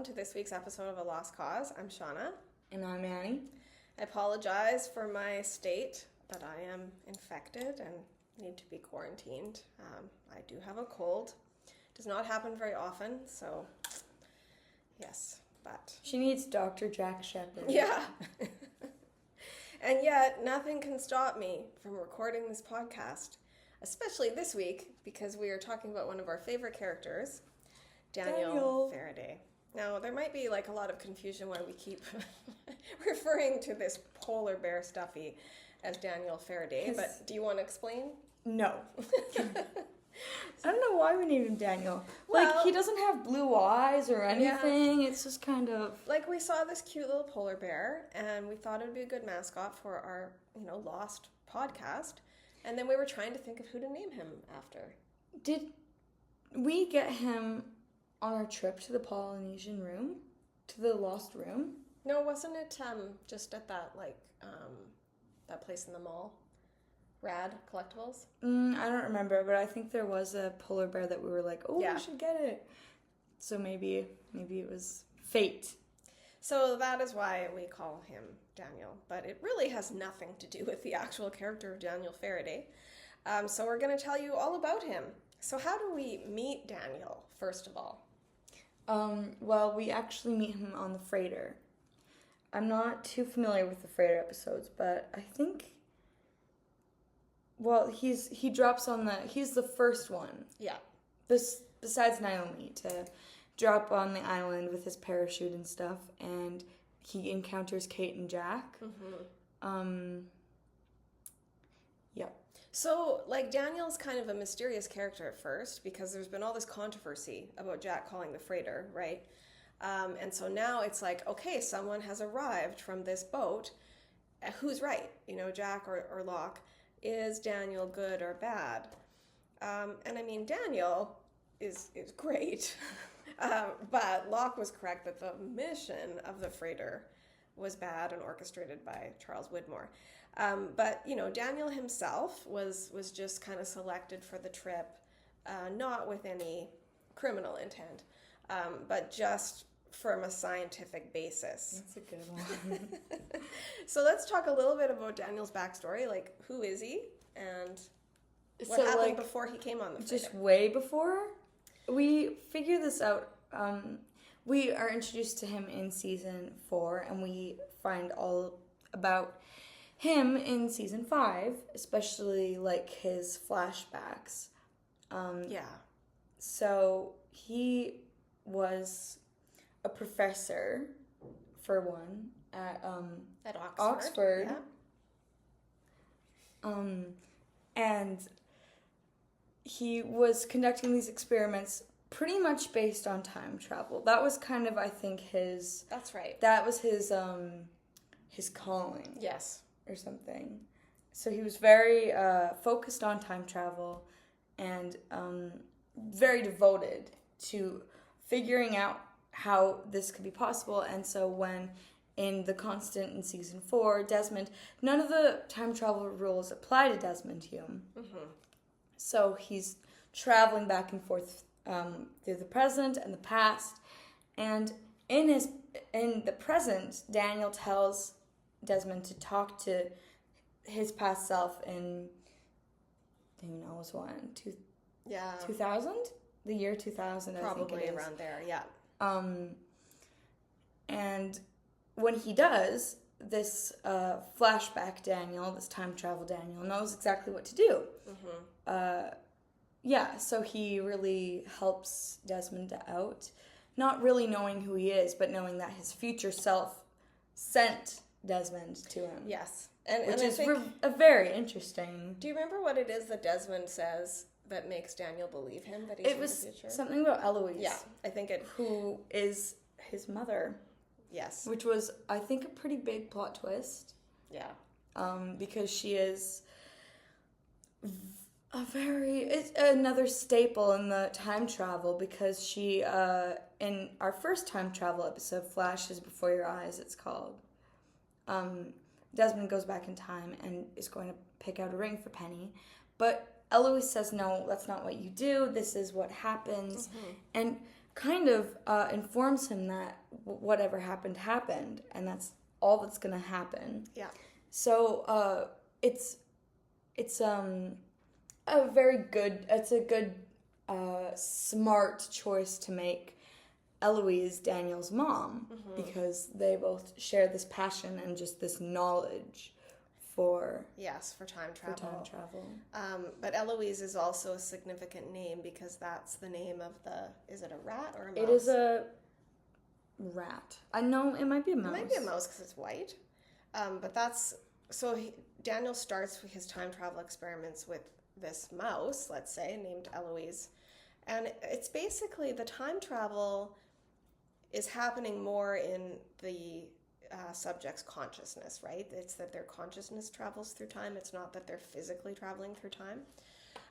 welcome to this week's episode of A Lost Cause. I'm Shawna. And I'm Annie. I apologize for my state, but I am infected and need to be quarantined. I do have a cold. It does not happen very often, so yes, but... She needs Dr. Jack Shepherd. Yeah. And yet, nothing can stop me from recording this podcast, especially this week, because we are talking about one of our favorite characters, Daniel Faraday. Now, there might be like a lot of confusion why we keep referring to this polar bear stuffy as Daniel Faraday, but do you want to explain? No. I don't know why we named him Daniel. Well, he doesn't have blue eyes or anything. Yeah. It's just kind of... Like, we saw this cute little polar bear, and we thought it would be a good mascot for our, Lost podcast. And then we were trying to think of who to name him after. Did we get him on our trip to the Polynesian room? To the Lost Room? No, wasn't it just at that, that place in the mall? Rad Collectibles? I don't remember, but I think there was a polar bear that we were like, we should get it. So maybe it was fate. So that is why we call him Daniel, but it really has nothing to do with the actual character of Daniel Faraday. So we're going to tell you all about him. So how do we meet Daniel, first of all? Well, we actually meet him on the freighter. I'm not too familiar with the freighter episodes, but I think... Well, he's the first one. Yeah. Besides Naomi, to drop on the island with his parachute and stuff, and he encounters Kate and Jack. Mm-hmm. Yeah. So, Daniel's kind of a mysterious character at first, because there's been all this controversy about Jack calling the freighter, right? And so now it's like, okay, someone has arrived from this boat. Who's right? Jack or Locke. Is Daniel good or bad? And I mean, Daniel is great. But Locke was correct that the mission of the freighter was bad and orchestrated by Charles Widmore. But, Daniel himself was just kind of selected for the trip, not with any criminal intent, but just from a scientific basis. That's a good one. So let's talk a little bit about Daniel's backstory. Who is he? And what happened before he came on the freighter? Just way before? We figure this out. We are introduced to him in season 4, and we find all about him in season 5, especially his flashbacks. Yeah. So he was a professor, for one, at Oxford. Yeah. And he was conducting these experiments pretty much based on time travel. That was kind of, I think, his... That's right. That was his calling. Yes. Or something. So he was very focused on time travel and very devoted to figuring out how this could be possible. And so when in The Constant in season 4, Desmond, none of the time travel rules apply to Desmond Hume. Mm-hmm. So he's traveling back and forth through the present and the past. And in the present, Daniel tells Desmond to talk to his past self in, who knows when, 2000? The year 2000, Probably I think it is. Around there, yeah. And when he does, this flashback Daniel, this time travel Daniel, knows exactly what to do. Mm-hmm. So he really helps Desmond out, not really knowing who he is, but knowing that his future self sent Desmond to him. Yes. Which is a very interesting... Do you remember what it is that Desmond says that makes Daniel believe him that he's in the future? It was something about Eloise. Yeah, I think it... Who is his mother. Yes. Which was, I think, a pretty big plot twist. Yeah. Because she is it's another staple in the time travel, because she, in our first time travel episode, Flashes Before Your Eyes, it's called, Desmond goes back in time and is going to pick out a ring for Penny, but Eloise says, no, that's not what you do, this is what happens, and kind of informs him that whatever happened, and that's all that's gonna happen. Yeah. So it's a good smart choice to make Eloise Daniel's mom, because they both share this passion and just this knowledge for time travel. But Eloise is also a significant name because that's the name of is it a rat or a mouse? It is a rat. I know it might be a mouse. It might be a mouse because it's white. But Daniel starts his time travel experiments with this mouse, let's say, named Eloise. And it's basically the time travel is happening more in the subject's consciousness, right? It's that their consciousness travels through time. It's not that they're physically traveling through time.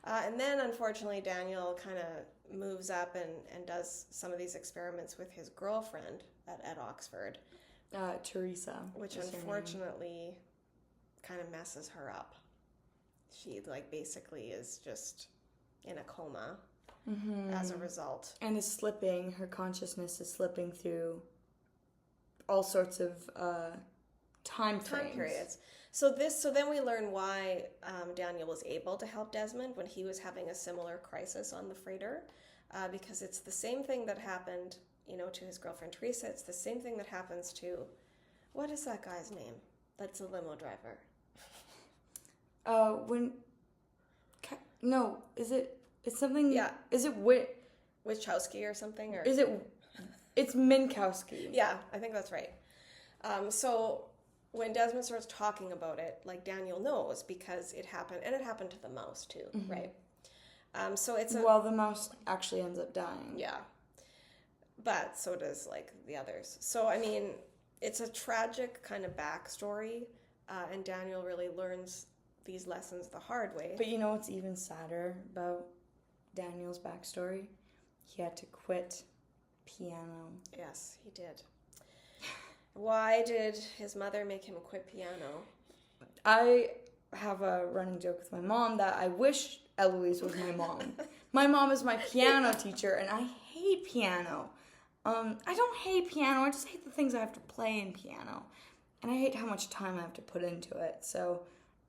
And then, unfortunately, Daniel kind of moves up and does some of these experiments with his girlfriend at Oxford. Teresa. Which unfortunately kind of messes her up. She, basically is just in a coma as a result. And her consciousness is slipping through all sorts of time periods. So then we learn why Daniel was able to help Desmond when he was having a similar crisis on the freighter, because it's the same thing that happened, to his girlfriend Teresa. It's the same thing that happens to, what is that guy's name? That's a limo driver. It's something. Yeah. Is it Wachowski or something? Or is it? It's Minkowski. Yeah, I think that's right. So when Desmond starts talking about it, Daniel knows because it happened, and it happened to the mouse too, right? So it's the mouse actually ends up dying. Yeah, but so does the others. So I mean, it's a tragic kind of backstory, and Daniel really learns these lessons the hard way. But you know what's even sadder about Daniel's backstory? He had to quit piano. Yes, he did. Why did his mother make him quit piano? I have a running joke with my mom that I wish Eloise was my mom. My mom is my piano teacher, and I hate piano. I don't hate piano, I just hate the things I have to play in piano. And I hate how much time I have to put into it, so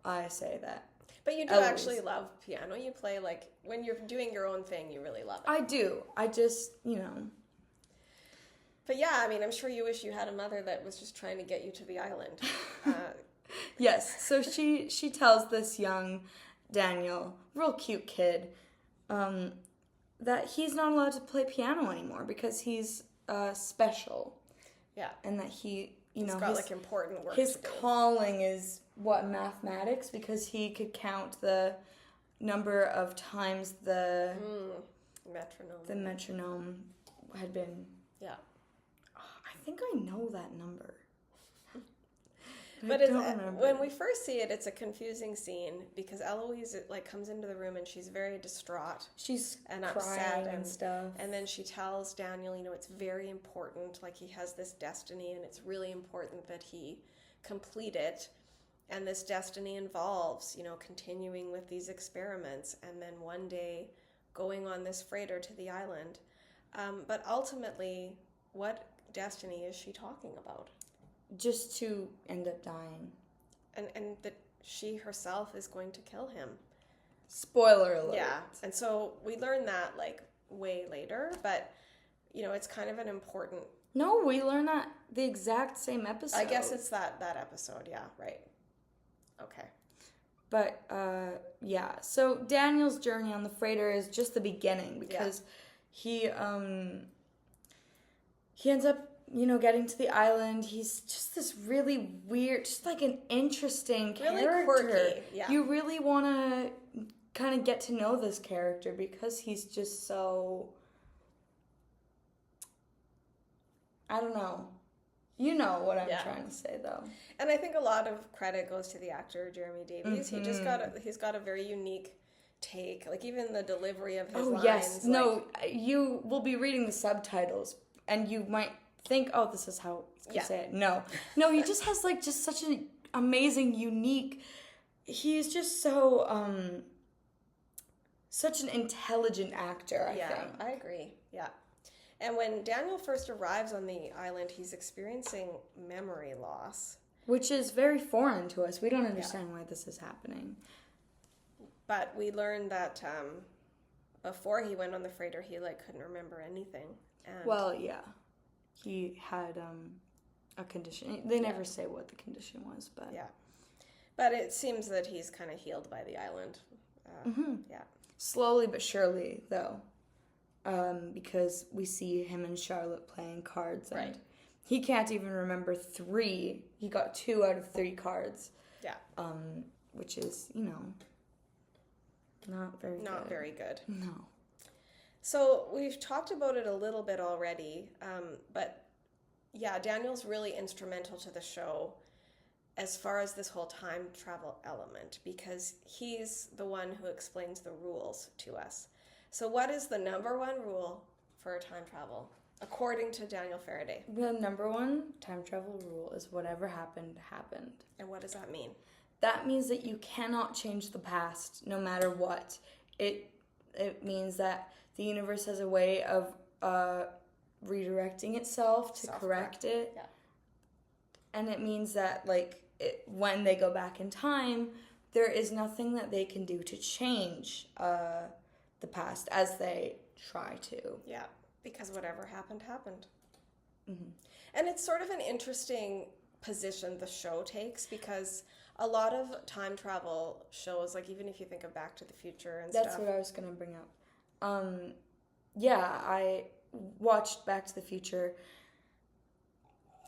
I say that. But you do actually love piano. You play, when you're doing your own thing, you really love it. I do. I just, But yeah, I mean, I'm sure you wish you had a mother that was just trying to get you to the island. Yes, so she tells this young Daniel, real cute kid, that he's not allowed to play piano anymore because he's special. Yeah. And that he's got important work his to do. calling is mathematics, because he could count the number of times the metronome had been. Yeah. I think I know that number. But when we first see it, it's a confusing scene because Eloise comes into the room and she's very distraught. She's and crying upset and stuff. And then she tells Daniel, it's very important. He has this destiny, and it's really important that he complete it. And this destiny involves, continuing with these experiments, and then one day going on this freighter to the island. But ultimately, what destiny is she talking about? Just to end up dying. And that she herself is going to kill him. Spoiler alert. Yeah. And so we learn that way later, but it's kind of an important... No, we learn that the exact same episode. I guess it's that episode, yeah, right. Okay. But yeah, so Daniel's journey on the freighter is just the beginning, because he ends up getting to the island. He's just this really weird, just an interesting character. Really quirky, yeah. You really want to kind of get to know this character because he's just so... I don't know. You know what I'm trying to say, though. And I think a lot of credit goes to the actor, Jeremy Davies. Mm-hmm. He's got a very unique take. Even the delivery of his lines. Oh, yes. No, you will be reading the subtitles, and you might think, oh, this is how you say it. No, he just has just such an amazing, unique. He's just so such an intelligent actor. I think. I agree. Yeah, And when Daniel first arrives on the island, he's experiencing memory loss. Which is very foreign to us. We don't understand why this is happening. But we learned that before he went on the freighter, he couldn't remember anything. And Well, yeah. He had a condition. They never say what the condition was, but... Yeah. But it seems that he's kind of healed by the island. Yeah. Slowly but surely, though. Because we see him and Charlotte playing cards. And Right. he can't even remember 3. He got 2 out of 3 cards. Yeah. Which is, not very good. Not very good. No. So we've talked about it a little bit already, but yeah, Daniel's really instrumental to the show as far as this whole time travel element, because he's the one who explains the rules to us. So what is the number 1 rule for time travel, according to Daniel Faraday? The number 1 time travel rule is whatever happened, happened. And what does that mean? That means that you cannot change the past no matter what. It means that the universe has a way of redirecting itself to correct it. Yeah. And it means that, when they go back in time, there is nothing that they can do to change the past as they try to. Yeah, because whatever happened, happened. Mm-hmm. And it's sort of an interesting position the show takes, because a lot of time travel shows, even if you think of Back to the Future and That's stuff. what I was going to bring up. Yeah, I watched Back to the Future.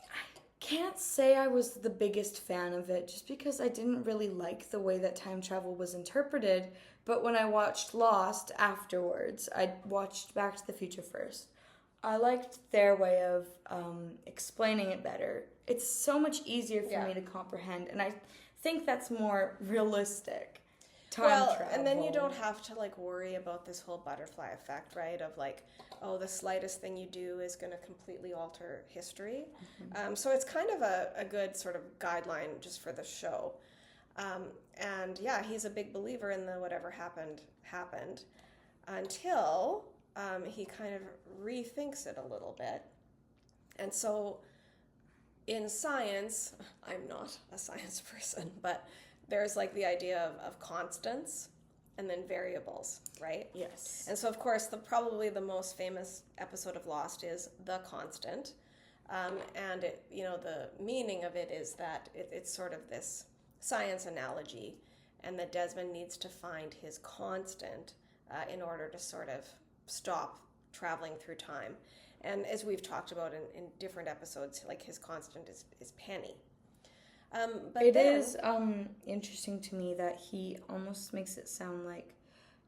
I can't say I was the biggest fan of it, just because I didn't really like the way that time travel was interpreted. But when I watched Lost afterwards, I watched Back to the Future first. I liked their way of explaining it better. It's so much easier for me to comprehend, and I think that's more realistic. Time travel. And then you don't have to worry about this whole butterfly effect, right? Of the slightest thing you do is going to completely alter history. Mm-hmm. So it's kind of a good sort of guideline just for the show. And yeah, he's a big believer in the whatever happened, until he kind of rethinks it a little bit. And so in science, I'm not a science person, but there's the idea of constants and then variables, right? Yes. And so, of course, probably the most famous episode of Lost is The Constant. And the meaning of it is that it's sort of this science analogy, and that Desmond needs to find his constant in order to sort of stop traveling through time. And as we've talked about in different episodes, his constant is Penny. But it is interesting to me that he almost makes it sound like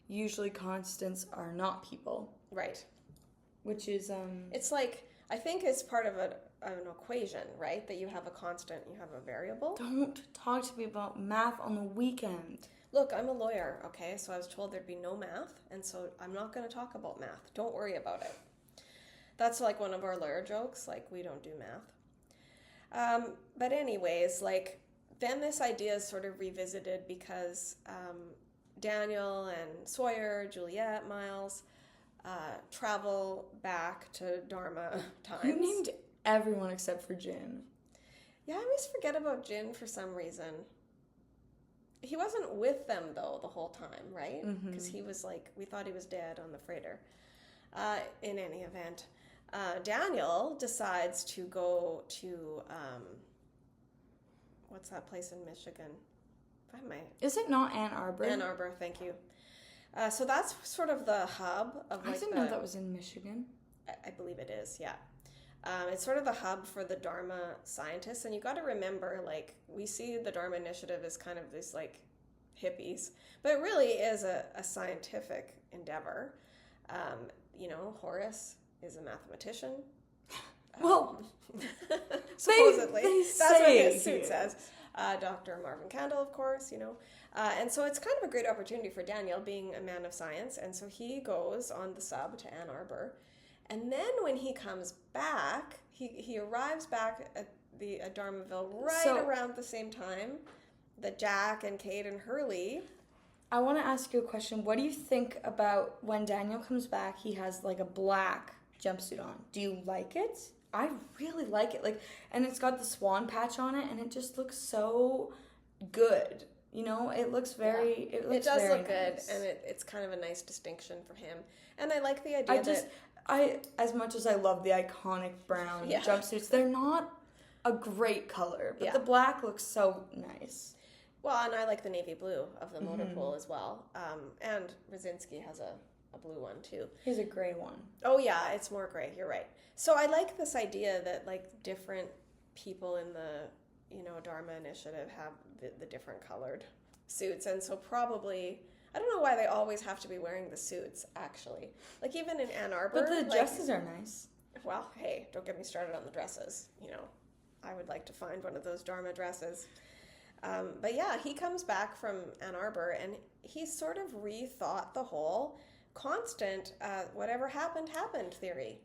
usually constants are not people. Right. Which is... It's I think it's part of an equation, right? That you have a constant, you have a variable. Don't talk to me about math on the weekend. Look, I'm a lawyer, okay? So I was told there'd be no math, and so I'm not going to talk about math. Don't worry about it. That's one of our lawyer jokes, we don't do math. But anyways, then this idea is sort of revisited because Daniel and Sawyer, Juliet, Miles travel back to Dharma times. You named everyone except for Jin. Yeah, I always forget about Jin for some reason. He wasn't with them, though, the whole time, right? Because he was we thought he was dead on the freighter. In any event, Daniel decides to go to, what's that place in Michigan? Is it not Ann Arbor? Ann Arbor, thank you. So that's sort of the hub of I didn't know that was in Michigan. I believe it is, yeah. It's sort of the hub for the Dharma scientists, and you got to remember, we see the Dharma Initiative as kind of these hippies, but it really is a scientific endeavor. Horace is a mathematician. Well, supposedly, that's what his suit is. says. Dr. Marvin Candle, of course, and so it's kind of a great opportunity for Daniel, being a man of science, and so he goes on the sub to Ann Arbor. And then when he comes back, he arrives back at Dharmaville around the same time that Jack and Kate and Hurley. I want to ask you a question. What do you think about when Daniel comes back, he has a black jumpsuit on. Do you like it? I really like it. Like, and it's got the swan patch on it, and it just looks so good. You know, it looks very. Yeah. It does very look good, nice. and it's kind of a nice distinction for him. And I like the idea as much as I love the iconic brown jumpsuits, they're not a great color, but the black looks so nice. Well, and I like the navy blue of the motor pool as well. And Rosinski has a blue one too. He has a gray one. Oh yeah, it's more gray. You're right. So I like this idea that like different people in the Dharma Initiative have the different colored suits, and so probably I don't know why they always have to be wearing the suits. Actually, like even in Ann Arbor, but the dresses are nice. Well, hey, don't get me started on the dresses. I would like to find one of those Dharma dresses. But yeah, he comes back from Ann Arbor and he sort of rethought the whole constant whatever happened theory.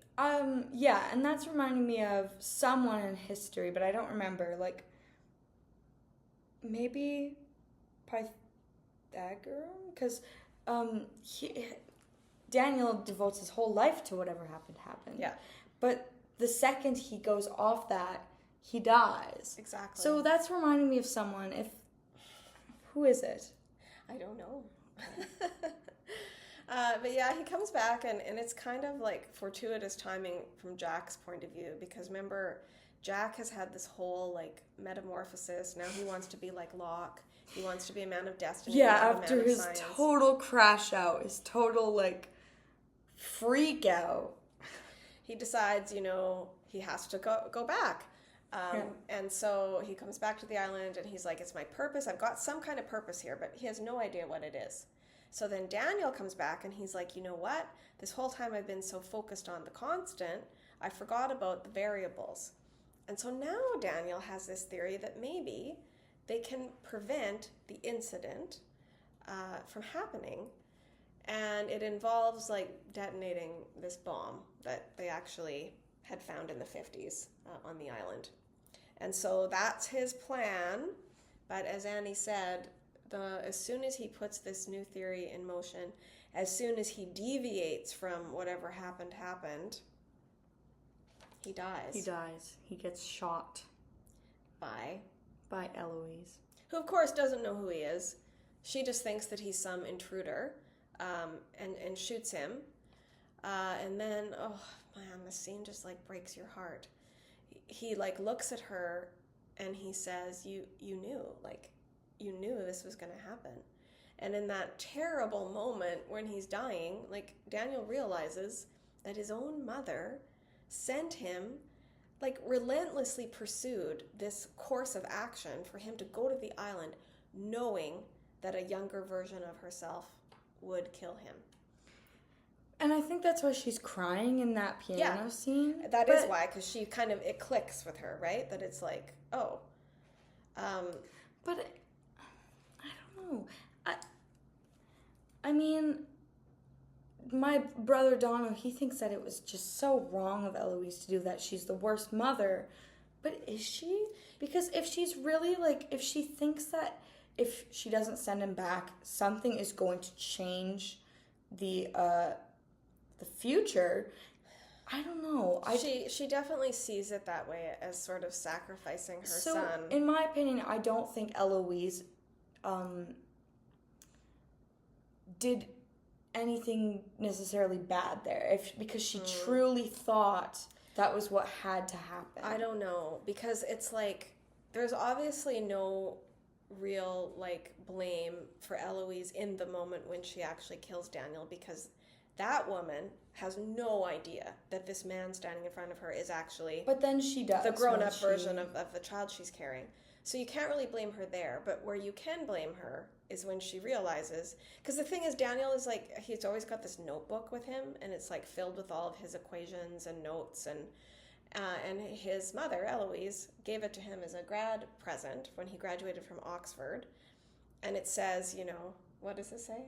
Yeah, and that's reminding me of someone in history, but I don't remember. Like maybe Pythagoras, because Daniel devotes his whole life to whatever happened. Yeah, but the second he goes off that, he dies. Exactly. So that's reminding me of someone. Who is it? I don't know. But yeah, he comes back, and it's kind of like fortuitous timing from Jack's point of view, because remember, Jack has had this whole like metamorphosis. Now he wants to be like Locke. He wants to be a man of destiny. Yeah, after his total crash out, his total like freak out. He decides, he has to go back. And so he comes back to the island and he's like, it's my purpose. I've got some kind of purpose here, but he has no idea what it is. So then Daniel comes back and he's like, you know what? This whole time I've been so focused on the constant, I forgot about the variables. And so now Daniel has this theory that maybe they can prevent the incident from happening. And it involves like detonating this bomb that they actually had found in the 50s on the island. And so that's his plan. But as Annie said, as soon as he puts this new theory in motion, as soon as he deviates from whatever happened, he dies. He dies. He gets shot. By Eloise. Who, of course, doesn't know who he is. She just thinks that he's some intruder and shoots him. And then, oh man, the scene just like breaks your heart. He like looks at her and he says, you knew, like, you knew this was going to happen. And in that terrible moment when he's dying, like, Daniel realizes that his own mother sent him, like, relentlessly pursued this course of action for him to go to the island knowing that a younger version of herself would kill him. And I think that's why she's crying in that piano scene. That is why, because she kind of, it clicks with her, right? That it's like, oh. But I don't know. I mean, my brother Dono, he thinks that it was just so wrong of Eloise to do that. She's the worst mother. But is she? Because if she's really, like, if she thinks that if she doesn't send him back, something is going to change the future, I don't know. She definitely sees it that way, as sort of sacrificing her son. So, in my opinion, I don't think Eloise did anything necessarily bad there, because she truly thought that was what had to happen. I don't know, because it's like there's obviously no real like blame for Eloise in the moment when she actually kills Daniel, because that woman has no idea that this man standing in front of her is actually but then she does the grown-up version of the child she's carrying. So you can't really blame her there, but where you can blame her is when she realizes, because the thing is, Daniel is like, he's always got this notebook with him, and it's like filled with all of his equations and notes, and his mother, Eloise, gave it to him as a grad present when he graduated from Oxford, and it says, what does it say?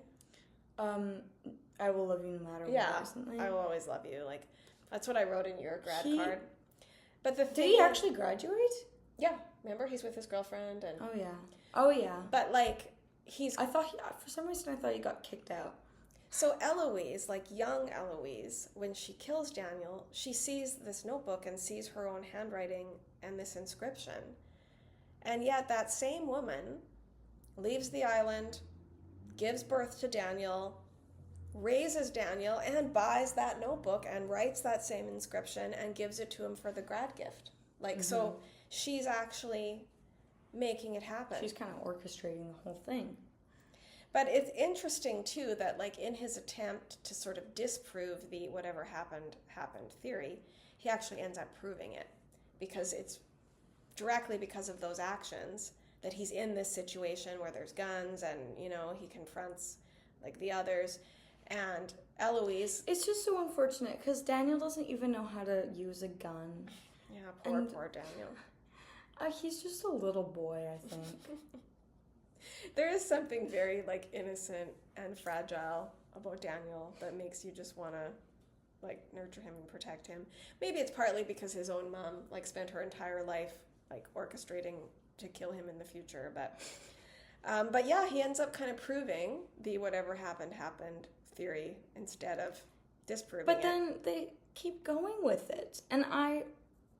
I will love you no matter what. Or something. I will always love you. Like, that's what I wrote in your grad card. But did he actually graduate? Yeah, remember, he's with his girlfriend, and oh yeah. But like, for some reason I thought he got kicked out. So Eloise, like young Eloise, when she kills Daniel, she sees this notebook and sees her own handwriting and this inscription. And yet that same woman leaves the island, gives birth to Daniel, raises Daniel, and buys that notebook and writes that same inscription and gives it to him for the grad gift. Like, so she's actually making it happen. She's kind of orchestrating the whole thing. But it's interesting, too, that, like, in his attempt to sort of disprove the whatever happened theory, he actually ends up proving it. Because it's directly because of those actions that he's in this situation where there's guns and, you know, he confronts, like, the others. And Eloise... It's just so unfortunate because Daniel doesn't even know how to use a gun. Yeah, poor Daniel. He's just a little boy, I think. There is something very, like, innocent and fragile about Daniel that makes you just want to, like, nurture him and protect him. Maybe it's partly because his own mom, like, spent her entire life, like, orchestrating to kill him in the future. But yeah, he ends up kind of proving the whatever happened theory instead of disproving it. But then they keep going with it. And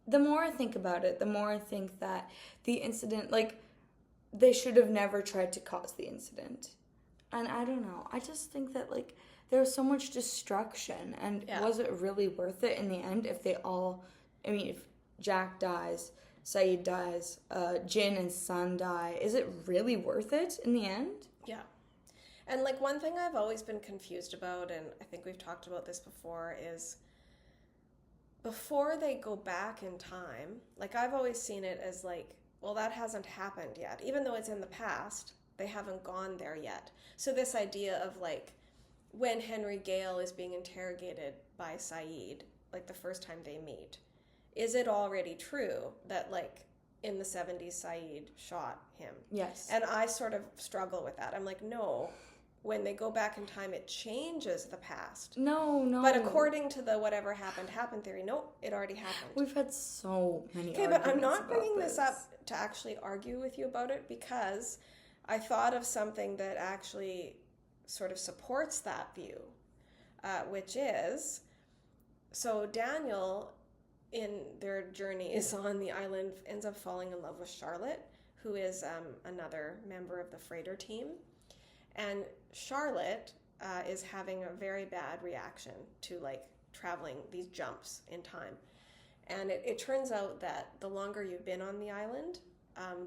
the more I think about it, the more I think that the incident, like, they should have never tried to cause the incident. And I don't know. I just think that, like, there was so much destruction. And was it really worth it in the end if if Jack dies, Saeed dies, Jin and Sun die, is it really worth it in the end? Yeah. And, like, one thing I've always been confused about, and I think we've talked about this before, is before they go back in time, like, I've always seen it as, like, well, that hasn't happened yet. Even though it's in the past, they haven't gone there yet. So this idea of, like, when Henry Gale is being interrogated by Saeed, like, the first time they meet, is it already true that, like, in the 70s, Saeed shot him? Yes. And I sort of struggle with that. I'm like, no. When they go back in time, it changes the past. No. But according to the whatever happened theory, nope, it already happened. We've had so many Okay, but I'm not bringing this up to actually argue with you about it because I thought of something that actually sort of supports that view, which is, so Daniel, in their journey is on the island, ends up falling in love with Charlotte, who is another member of the freighter team. And Charlotte is having a very bad reaction to, like, traveling these jumps in time. And it turns out that the longer you've been on the island,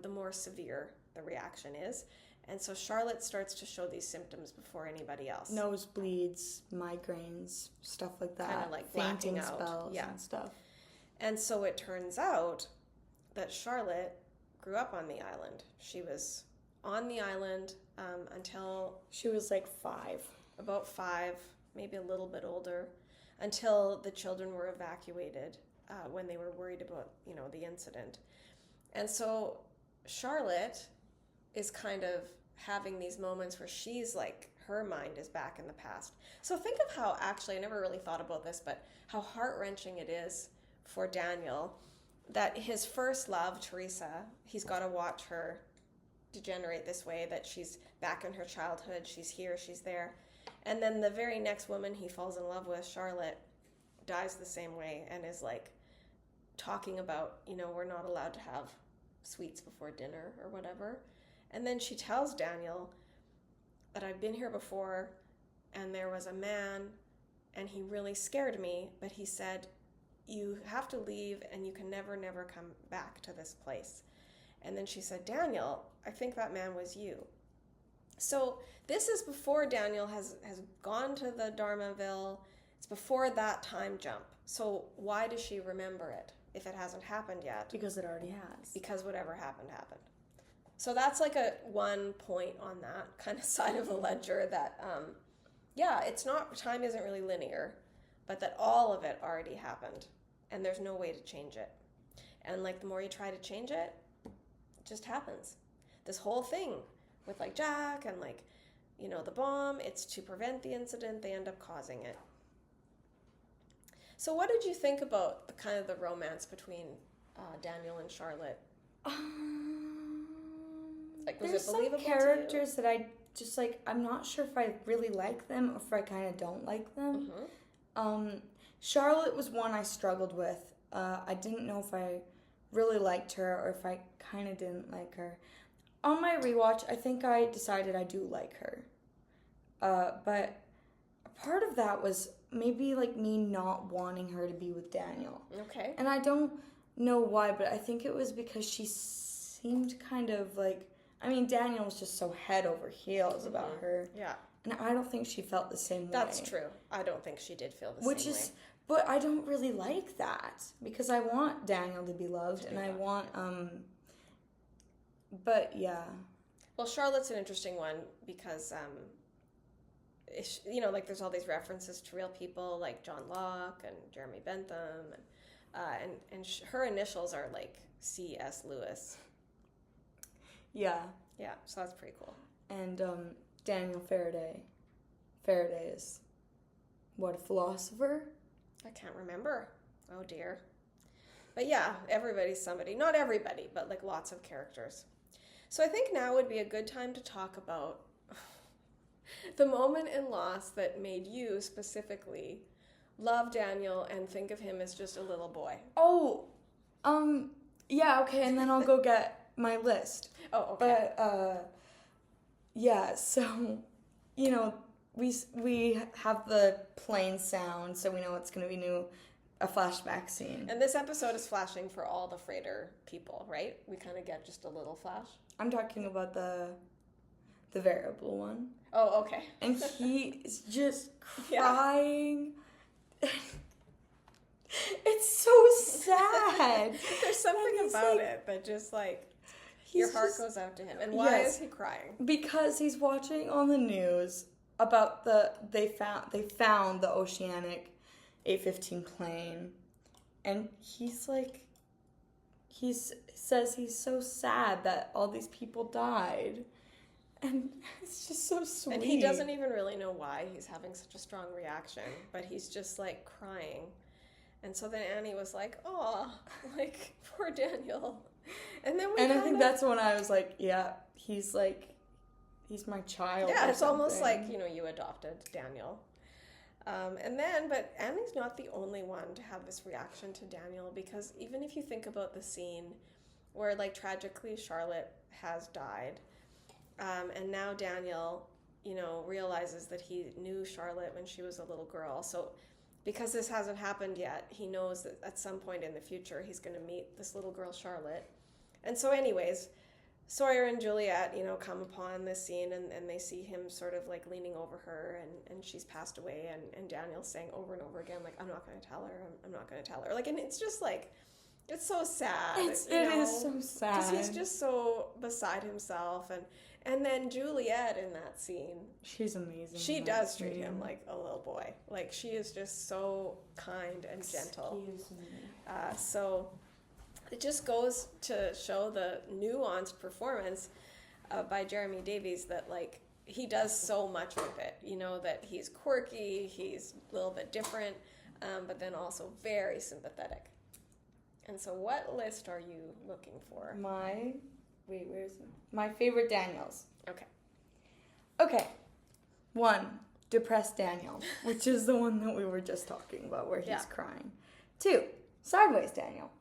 the more severe the reaction is. And so Charlotte starts to show these symptoms before anybody else. Nosebleeds, migraines, stuff like that. Kind of like fainting blacking out. spells and stuff. And so it turns out that Charlotte grew up on the island. She was on the island until... She was like 5. About 5, maybe a little bit older, until the children were evacuated when they were worried about, you know, the incident. And so Charlotte is kind of having these moments where she's like, her mind is back in the past. So think of how, actually, I never really thought about this, but how heart-wrenching it is for Daniel that his first love, Teresa, he's got to watch her degenerate this way, that she's back in her childhood, she's here, she's there. And then the very next woman he falls in love with, Charlotte, dies the same way and is like talking about, you know, we're not allowed to have sweets before dinner or whatever. And then she tells Daniel that I've been here before and there was a man and he really scared me, but he said, you have to leave and you can never come back to this place. And then she said, Daniel, I think that man was you. So this is before Daniel has gone to the Dharmaville. It's before that time jump. So why does she remember it if it hasn't happened yet? Because it already has. Because whatever happened. So that's like a one point on that kind of side of the ledger that, it's not, time isn't really linear, but that all of it already happened and there's no way to change it. And like the more you try to change it, it just happens. This whole thing with like Jack and like, you know, the bomb, it's to prevent the incident, they end up causing it. So what did you think about the kind of the romance between Daniel and Charlotte? Like, was There's it believable some characters that I just like, I'm not sure if I really like them or if I kind of don't like them. Charlotte was one I struggled with. I didn't know if I really liked her or if I kind of didn't like her. On my rewatch, I think I decided I do like her. But part of that was maybe like me not wanting her to be with Daniel. Okay. And I don't know why, but I think it was because she seemed kind of like, I mean, Daniel was just so head over heels about her. Yeah. And I don't think she felt the same way. That's true. I don't think she did feel the same way. But I don't really like that because I want Daniel to be loved and I want, but yeah. Well, Charlotte's an interesting one because, you know, like there's all these references to real people like John Locke and Jeremy Bentham, and her initials are like C.S. Lewis. Yeah. Yeah, so that's pretty cool. And Daniel Faraday. Faraday is, what, a philosopher? I can't remember. Oh dear. But yeah, everybody's somebody. Not everybody, but like lots of characters. So I think now would be a good time to talk about the moment in Lost that made you specifically love Daniel and think of him as just a little boy. Oh, yeah, okay, and then I'll go get my list. Oh, okay. But, yeah, so, you know, we have the plane sound, so we know it's going to be a flashback scene. And this episode is flashing for all the freighter people, right? We kind of get just a little flash. I'm talking about the variable one. Oh, okay. And he is just crying. Yeah. It's so sad. There's something about it that just like your heart goes out to him. And why is he crying? Because he's watching on the news about they found the Oceanic 815 plane, and he's like, says he's so sad that all these people died, and it's just so sweet. And he doesn't even really know why he's having such a strong reaction, but he's just like crying. And so then Annie was like, "Oh, like poor Daniel." And then I think that's when I was like, "Yeah, he's my child." Yeah, it's almost like, you know, you adopted Daniel. But Annie's not the only one to have this reaction to Daniel, because even if you think about the scene where, like, tragically Charlotte has died, and now Daniel, you know, realizes that he knew Charlotte when she was a little girl. So because this hasn't happened yet, he knows that at some point in the future he's going to meet this little girl, Charlotte. And so anyways, Sawyer and Juliet, you know, come upon this scene, and they see him sort of like leaning over her, and she's passed away, and Daniel's saying over and over again, like, I'm not going to tell her, I'm not going to tell her. Like, and it's just like, it's so sad. It is so sad. Because he's just so beside himself. And then Juliet in that scene. She's amazing. She does treat him like a little boy. Like, she is just so kind and gentle. Excuse me. So it just goes to show the nuanced performance by Jeremy Davies that, like, he does so much with it. You know, that he's quirky, he's a little bit different, but then also very sympathetic. And so what list are you looking for? Where's it? My favorite Daniels. Okay. 1, depressed Daniel, which is the one that we were just talking about where he's crying. 2, sideways Daniel.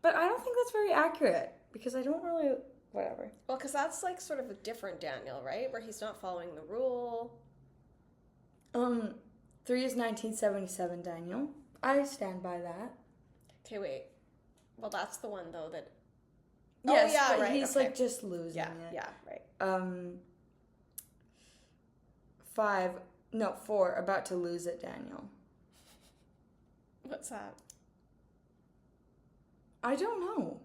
But I don't think that's very accurate because I don't really, whatever. Well, because that's like sort of a different Daniel, right? Where he's not following the rule. 3 is 1977 Daniel. I stand by that. Okay, wait. Well, that's the one though that. Yes, oh, yeah, but right. he's like just losing it. Yeah, right. 4, about to lose it Daniel. What's that? I don't know.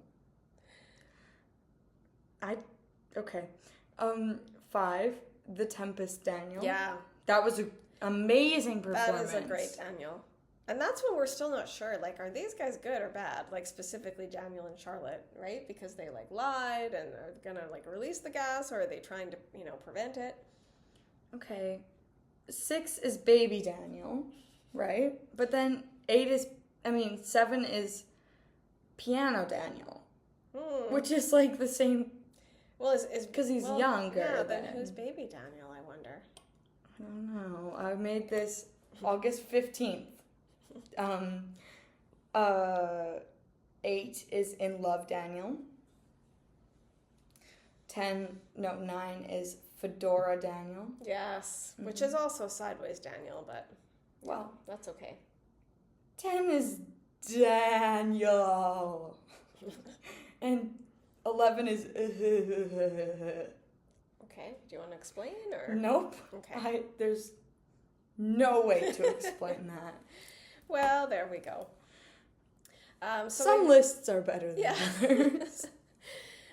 Okay. 5, The Tempest Daniel. Yeah. That was an amazing performance. That is a great Daniel. And that's when we're still not sure, like, are these guys good or bad? Like, specifically Daniel and Charlotte, right? Because they, like, lied and are going to, like, release the gas, or are they trying to, you know, prevent it? Okay. 6 is baby Daniel, right? But then 7 is piano Daniel, which is, like, the same. Well, is because he's younger. Yeah, then who's baby Daniel, I I don't know. I made this August 15th. 8 is In Love Daniel. 9 is Fedora Daniel. Yes, which is also Sideways Daniel, but Well, that's okay. 10 is Daniel. And 11 is Okay, do you want to explain or? Nope. Okay. There's no way to explain that. Well, there we go. Some lists are better than Yeah. others.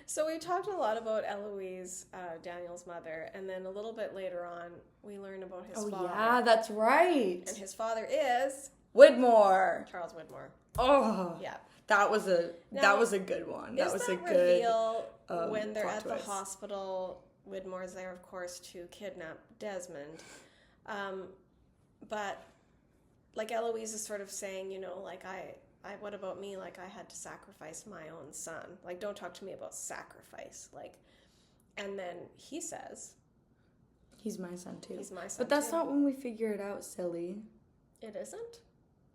So we talked a lot about Eloise, Daniel's mother, and then a little bit later on, we learn about his father. Oh yeah, that's right. And his father is Widmore. Charles Widmore. Oh, Yeah. that was a good one. That was a good reveal when they're plot at twist. the hospital. Widmore's there, of course, to kidnap Desmond. But like Eloise is sort of saying, you know, like what about me? Like I had to sacrifice my own son. Like don't talk to me about sacrifice. Like, and then he says, he's my son too. he's my son. But that's too. not when we figure it out, silly. It isn't?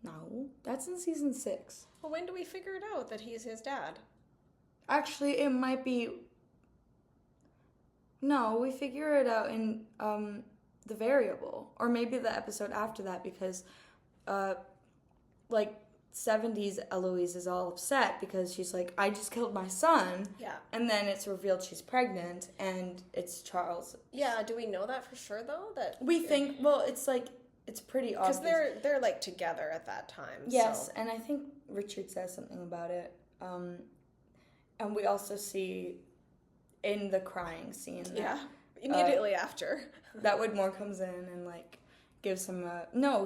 No, that's in season 6. Well, when do we figure it out that he's his dad? Actually, it might be. No, we figure it out in the variable, or maybe the episode after that, because like 70s Eloise is all upset because she's like, I just killed my son. Yeah. And then it's revealed she's pregnant and it's Charles. Yeah, do we know that for sure though? That We think, well, it's like, it's pretty obvious. because they're like together at that time. Yes, so. and I think Richard says something about it. And we also see in the crying scene that, immediately after that Widmore comes in and like gives him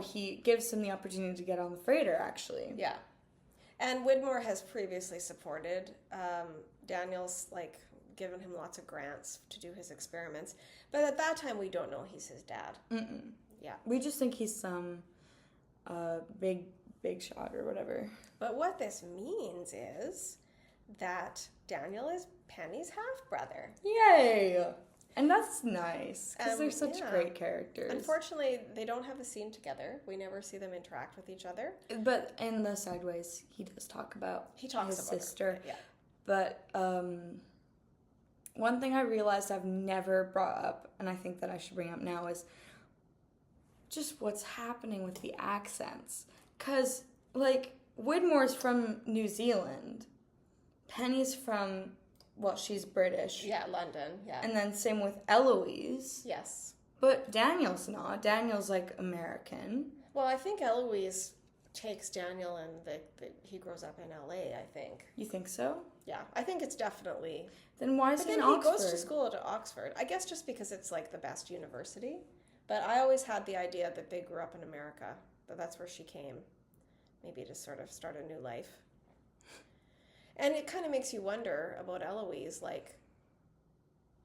he gives him the opportunity to get on the freighter, actually. Yeah. And Widmore has previously supported Daniel's, like, given him lots of grants to do his experiments. But at that time, we don't know he's his dad. Mm-mm. Yeah. We just think he's some big shot or whatever. But what this means is that Daniel is Penny's half-brother. Yay! And that's nice, because they're such yeah. great characters. Unfortunately, they don't have a scene together. We never see them interact with each other. But in the Sideways, he does talk about his about sister. her. Yeah. But one thing I realized I've never brought up, and I think that I should bring up now, is just what's happening with the accents. Because, like, Widmore's from New Zealand. Penny's from, well, she's British. Yeah, London, yeah. And then same with Eloise. Yes. But Daniel's not. Daniel's, like, American. Well, I think Eloise takes Daniel and he grows up in LA, I think. You think so? Yeah, I think it's definitely... Then why is But he then in Oxford? he goes to school at Oxford. I guess just because it's like the best university. But I always had the idea that they grew up in America, that that's where she came. Maybe to sort of start a new life. And it kind of makes you wonder about Eloise, like,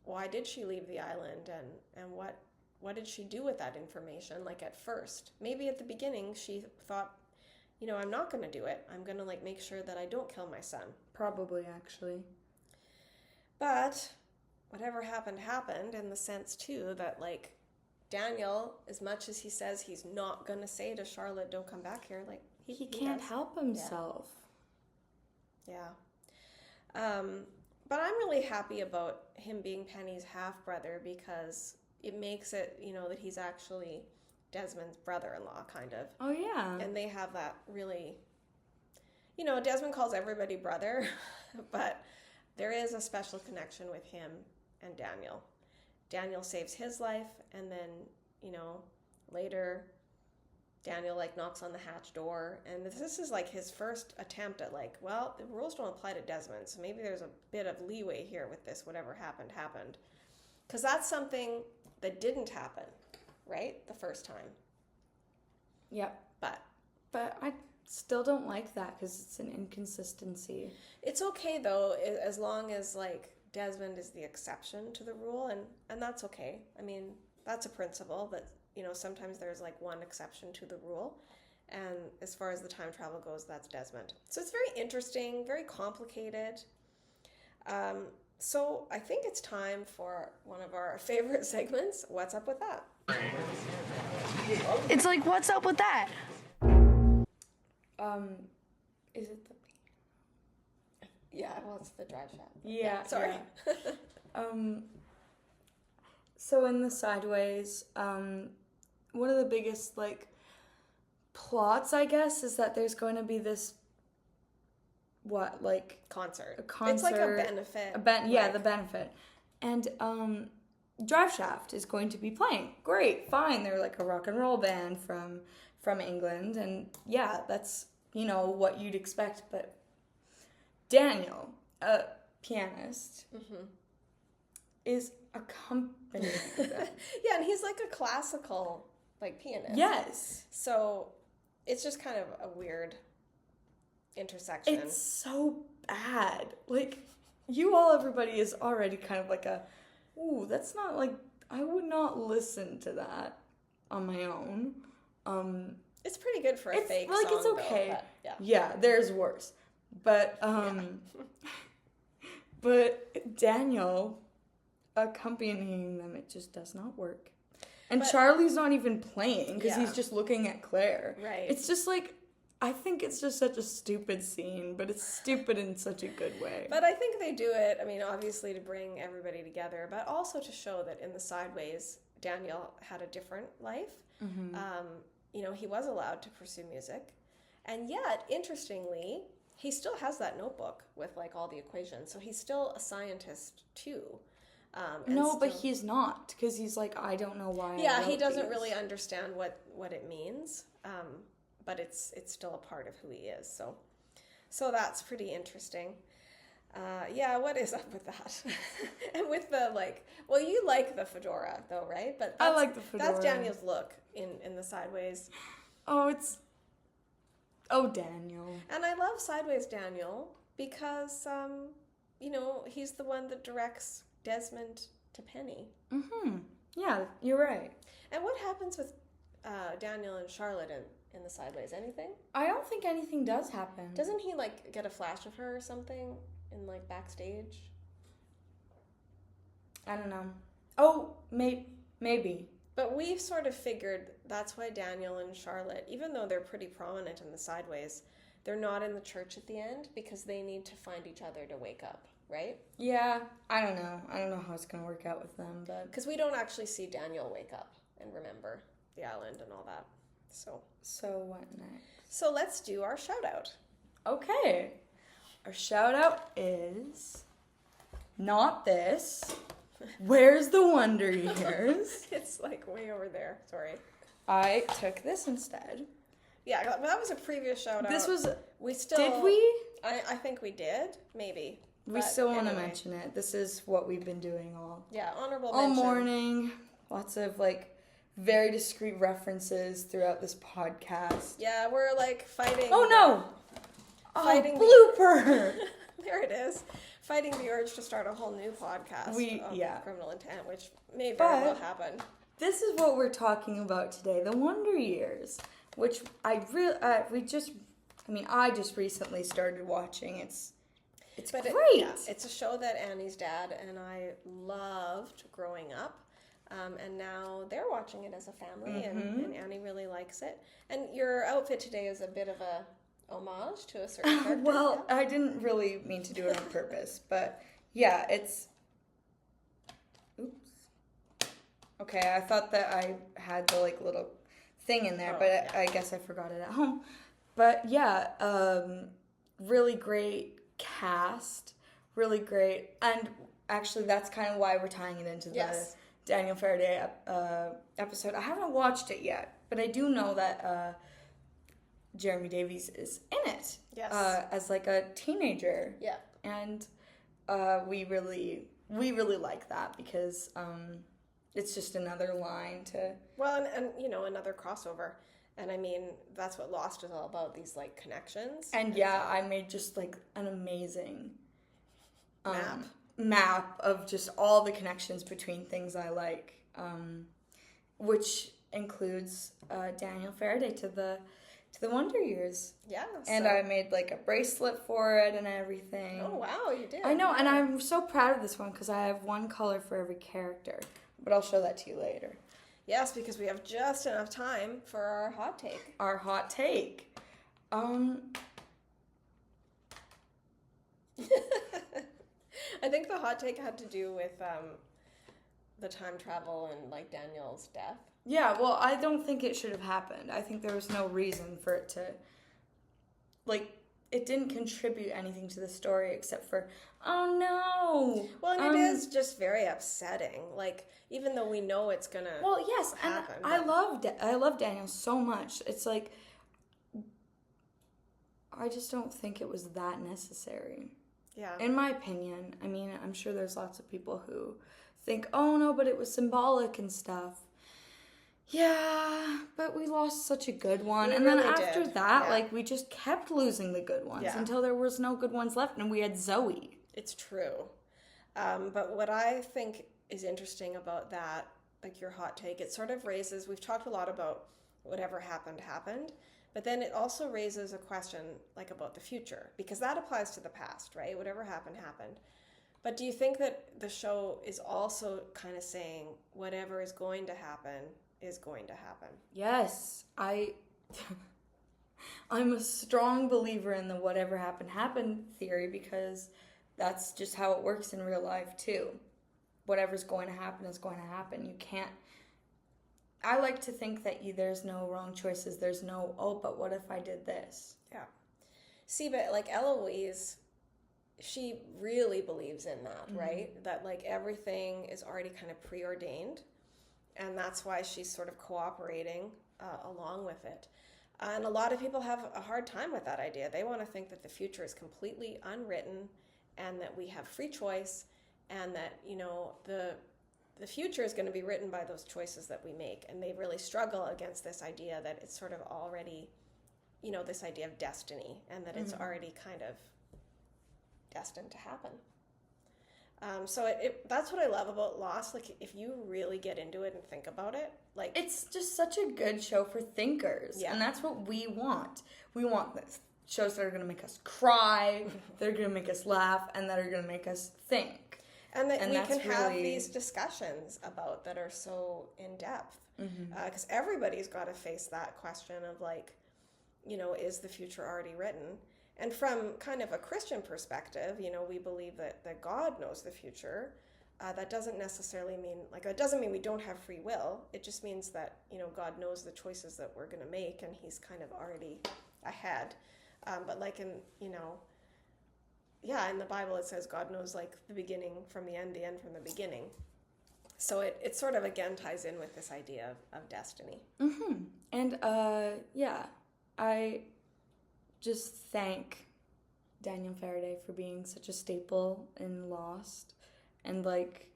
why did she leave the island and what did she do with that information, like, at first? Maybe at the beginning she thought, you know, I'm not going to do it. I'm going to, like, make sure that I don't kill my son. Probably, actually. But whatever happened in the sense, too, that, like, Daniel, as much as he says he's not going to say to Charlotte, don't come back here, like, He can't does. help himself. Yeah. But I'm really happy about him being Penny's half-brother because it makes it, you know, that he's actually Desmond's brother-in-law, kind of. Oh, yeah. And they have that really, you know, Desmond calls everybody brother, but there is a special connection with him and Daniel. Daniel saves his life, and then, you know, later Daniel, like, knocks on the hatch door, and this is, like, his first attempt at, like, well, the rules don't apply to Desmond, so maybe there's a bit of leeway here with this. Whatever happened. Because that's something that didn't happen, right, the first time. Yep. But I still don't like that because it's an inconsistency. it's okay, though, as long as, like, Desmond is the exception to the rule, and that's okay. I mean, that's a principle that, you know, sometimes there's, like, one exception to the rule. And as far as the time travel goes, that's Desmond. So it's very interesting, very complicated. So I think it's time for one of our favorite segments, What's Up With That? It's like, what's up with that? Is it the... Yeah, well, it's the drive shaft. Yeah, sorry. Yeah. So in the Sideways, one of the biggest, like, plots, I guess, is that there's going to be this, concert. A concert. It's like a benefit. Yeah, the benefit. And, Drive Shaft is going to be playing. Great, fine. They're like a rock and roll band from England, and yeah, that's, what you'd expect, but Daniel, a pianist, is accompanying them. Yeah, and he's like a classical, pianist. Yes. So it's just kind of a weird intersection. It's so bad. Everybody is already kind of like that's not I would not listen to that on my own. It's pretty good for a fake song, it's okay. Though, but, yeah, there's worse. But, but Daniel accompanying them, it just does not work. And Charlie's not even playing because he's just looking at Claire. Right. It's just I think it's just such a stupid scene, but it's stupid in such a good way. But I think they do it, obviously to bring everybody together, but also to show that in the Sideways, Daniel had a different life. Mm-hmm. He was allowed to pursue music. And yet, interestingly, he still has that notebook with all the equations. So he's still a scientist too. But he's not, because he's I don't know why. Yeah, he doesn't really understand what it means. But it's still a part of who he is. So that's pretty interesting. What is up with that? And with the you like the fedora though, right? But I like the fedora. That's Daniel's look in the Sideways. Daniel. And I love Sideways Daniel because he's the one that directs Desmond to Penny. Mm-hmm. Yeah, you're right. And what happens with Daniel and Charlotte in the Sideways? Anything? I don't think anything does happen. Doesn't he get a flash of her or something in backstage? I don't know. Oh, maybe. But we've sort of figured that's why Daniel and Charlotte, even though they're pretty prominent in the Sideways, they're not in the church at the end because they need to find each other to wake up, right? Yeah, I don't know. I don't know how it's going to work out with them, but... Because we don't actually see Daniel wake up and remember the island and all that. So what next? So let's do our shout-out. Okay. Our shout-out is... not this. Where's the Wonder Years? It's way over there. Sorry. I took this instead. Yeah, that was a previous shout-out. This was... We still... Did we? I think we did. Maybe. We still want to mention it. This is what we've been doing all... Yeah, honorable all mention. morning. Lots of, very discreet references throughout this podcast. Yeah, we're, fighting... Oh, no! Fighting blooper! There it is. Fighting the urge to start a whole new podcast of Criminal Intent, which may very well happen. This is what we're talking about today, the Wonder Years, which I just recently started watching. It's great. It's a show that Annie's dad and I loved growing up. And now they're watching it as a family, and Annie really likes it. And your outfit today is a bit of a homage to a certain character. Well, I didn't really mean to do it on purpose, but yeah, it's... Oops. Okay, I thought that I had the little thing in there, I guess I forgot it at home. But yeah, really great cast, really great, and actually that's kind of why we're tying it into the Daniel Faraday episode. I haven't watched it yet, but I do know that Jeremy Davies is in it. Yes. As a teenager. Yeah. And we really like that because it's just another line to... Well, and another crossover. And I mean, that's what Lost is all about, these connections. And I made just an amazing map of just all the connections between things I like, which includes Daniel Faraday to the Wonder Years. Yeah. And I made a bracelet for it and everything. Oh, wow, you did. I know, and I'm so proud of this one because I have one color for every character. But I'll show that to you later. Yes, because we have just enough time for our hot take. Our hot take. I think the hot take had to do with the time travel and like Daniel's death. Yeah, well, I don't think it should have happened. I think there was no reason for it to, like, it didn't contribute anything to the story except for, oh no. Well, and it is just very upsetting. Like, even though we know it's gonna happen. And I love Daniel so much. It's like, I just don't think it was that necessary. Yeah. In my opinion. I mean, I'm sure there's lots of people who think, oh no, but it was symbolic and stuff. Yeah, but we lost such a good one. We and really then after did. that, Yeah. like, we just kept losing the good ones until there was no good ones left, and we had Zoe. It's true. But what I think is interesting about that, like your hot take, it sort of raises, we've talked a lot about whatever happened, but then it also raises a question like about the future, because that applies to the past, right? Whatever happened. But do you think that the show is also kind of saying whatever is going to happen is going to happen? Yes, I'm a strong believer in the whatever happened theory, because that's just how it works in real life too. Whatever's going to happen is going to happen. You can't. I like to think that there's no wrong choices. There's no, oh, but what if I did this? Yeah. See, but like Eloise, she really believes in that, right? That like everything is already kind of preordained, and that's why she's sort of cooperating along with it. And a lot of people have a hard time with that idea. They want to think that the future is completely unwritten and that we have free choice, and that, you know, the future is going to be written by those choices that we make. And they really struggle against this idea that it's sort of already, you know, this idea of destiny, and that it's already kind of destined to happen. So that's what I love about Lost. Like, if you really get into it and think about it, like, it's just such a good show for thinkers. Yeah. And that's what we want. We want this shows that are going to make us cry, that are going to make us laugh, and that are going to make us think. And that we can have really these discussions about that are so in depth. Because everybody's got to face that question of, like, you know, is the future already written? And from kind of a Christian perspective, you know, we believe that God knows the future. That doesn't necessarily mean, like, that doesn't mean we don't have free will. It just means that, you know, God knows the choices that we're going to make, and he's kind of already ahead. But like in, you know, yeah, in the Bible it says God knows, like, the beginning from the end from the beginning. So it sort of, again, ties in with this idea of destiny. And, yeah, I just thank Daniel Faraday for being such a staple in Lost, and, like,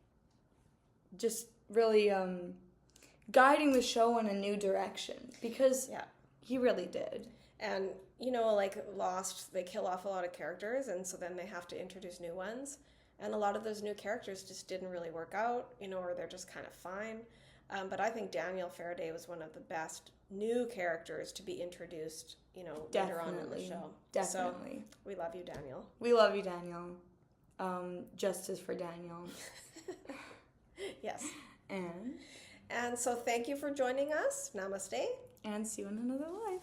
just really guiding the show in a new direction, because he really did. And, you know, like Lost, they kill off a lot of characters, and so then they have to introduce new ones. And a lot of those new characters just didn't really work out, you know, or they're just kind of fine. But I think Daniel Faraday was one of the best new characters to be introduced, you know, later on in the show. Definitely. So, we love you, Daniel. We love you, Daniel. Justice for Daniel. Yes. And so thank you for joining us. Namaste. see you in another life.